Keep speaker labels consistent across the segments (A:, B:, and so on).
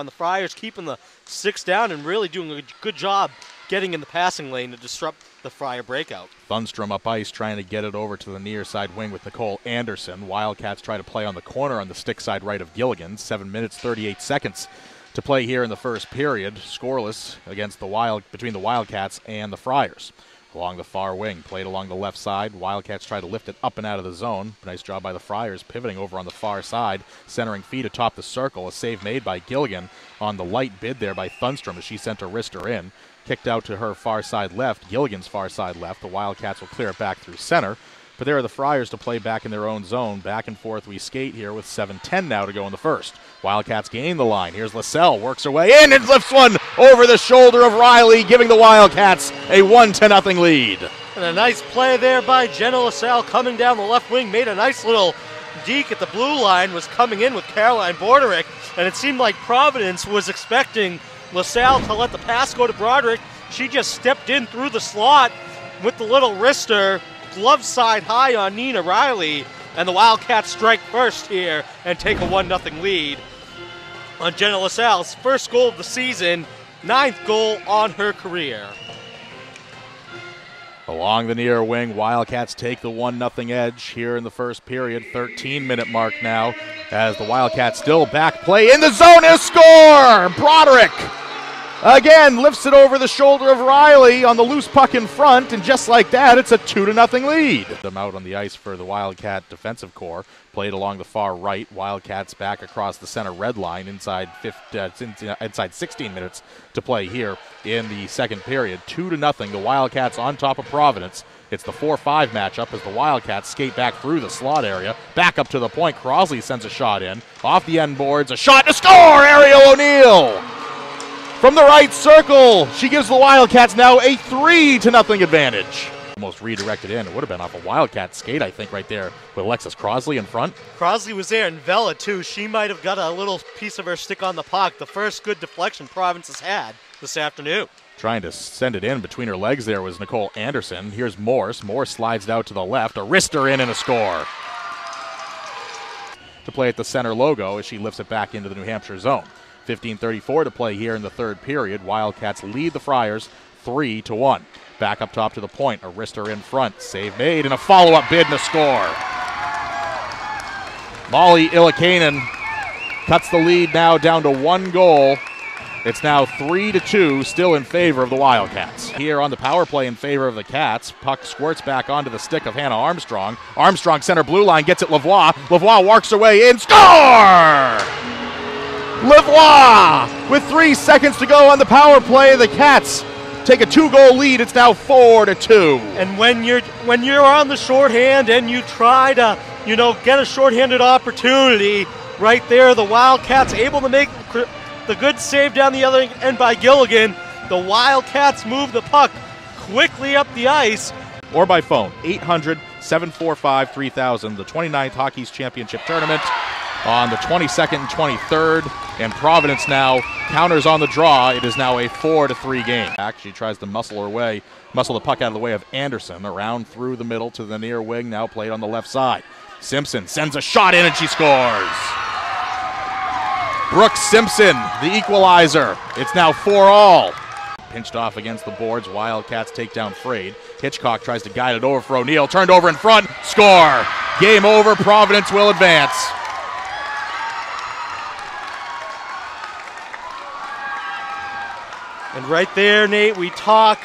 A: On the Friars keeping the six down and really doing a good job getting in the passing lane to disrupt the Friar breakout.
B: Thunstrom up ice trying to get it over to the near side wing with Nicole Anderson. Wildcats try to play on the corner on the stick side right of Gilligan. 7 minutes, 38 seconds to play here in the first period. Scoreless against between the Wildcats and the Friars. Along the far wing, played along the left side. Wildcats try to lift it up and out of the zone. Nice job by the Friars, pivoting over on the far side, centering feet atop the circle. A save made by Gilligan on the light bid there by Thunstrom as she sent a wrister in. Kicked out to her far side left, Gilligan's far side left. The Wildcats will clear it back through center. But there are the Friars to play back in their own zone. Back and forth we skate here with 7:10 now to go in the first. Wildcats gain the line. Here's LaSalle, works her way in and lifts one over the shoulder of Riley, giving the Wildcats a 1-0 lead.
A: And a nice play there by Jenna LaSalle coming down the left wing. Made a nice little deke at the blue line, was coming in with Caroline Borderick. And it seemed like Providence was expecting LaSalle to let the pass go to Broderick. She just stepped in through the slot with the little wrister. Glove side high on Nina Riley, and the Wildcats strike first here and take a 1-0 lead on Jenna LaSalle's first goal of the season, 9th goal on her career.
B: Along the near wing, Wildcats take the 1-0 edge here in the first period. 13-minute mark now as the Wildcats still back play in the zone and score! Broderick again lifts it over the shoulder of Riley on the loose puck in front, and just like that, it's a 2-0 lead. Them out on the ice for the Wildcat defensive core. Played along the far right. Wildcats back across the center red line inside 16 minutes to play here in the second period. 2-0. The Wildcats on top of Providence. It's the 4-5 matchup as the Wildcats skate back through the slot area. Back up to the point. Crosley sends a shot in. Off the end boards. A shot to score! Ariel O'Neill! From the right circle, she gives the Wildcats now a 3-0 advantage. Almost redirected in. It would have been off a Wildcat skate, I think, right there with Alexis Crosley in front.
A: Crosley was there, and Vela, too. She might have got a little piece of her stick on the puck. The first good deflection Providence has had this afternoon.
B: Trying to send it in between her legs there was Nicole Anderson. Here's Morse. Morse slides out to the left. A wrister in and a score. To play at the center logo as she lifts it back into the New Hampshire zone. 15:34 to play here in the third period. Wildcats lead the Friars 3-1. Back up top to the point. A wrister in front. Save made and a follow-up bid and a score. Molly Illikainen cuts the lead now down to 1 goal. It's now 3-2, still in favor of the Wildcats. Here on the power play in favor of the Cats. Puck squirts back onto the stick of Hannah Armstrong. Armstrong center blue line, gets it Lavoie. Lavoie works her way in. Score! Lavoie with 3 seconds to go on the power play. The Cats take a 2-goal lead. It's now 4-2.
A: And when you're on the shorthand and you try to, get a shorthanded opportunity, right there, the Wildcats able to make the good save down the other end by Gilligan. The Wildcats move the puck quickly up the ice.
B: Or by phone, 800-745-3000, the 29th Hockey's Championship Tournament on the 22nd and 23rd. And Providence now counters on the draw. It is now a 4-3 game. She tries to muscle the puck out of the way of Anderson. Around through the middle to the near wing, now played on the left side. Simpson sends a shot in and she scores. Brooks Simpson, the equalizer. It's now 4-all. Pinched off against the boards. Wildcats take down Frade. Hitchcock tries to guide it over for O'Neill. Turned over in front. Score. Game over. Providence will advance.
A: And right there, Nate, we talk.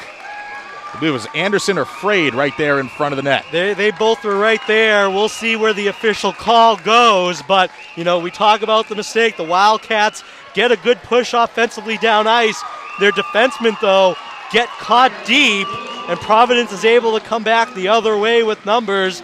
B: I believe it was Anderson or Frade right there in front of the net.
A: They both were right there. We'll see where the official call goes. But, we talk about the mistake. The Wildcats get a good push offensively down ice. Their defensemen, though, get caught deep. And Providence is able to come back the other way with numbers.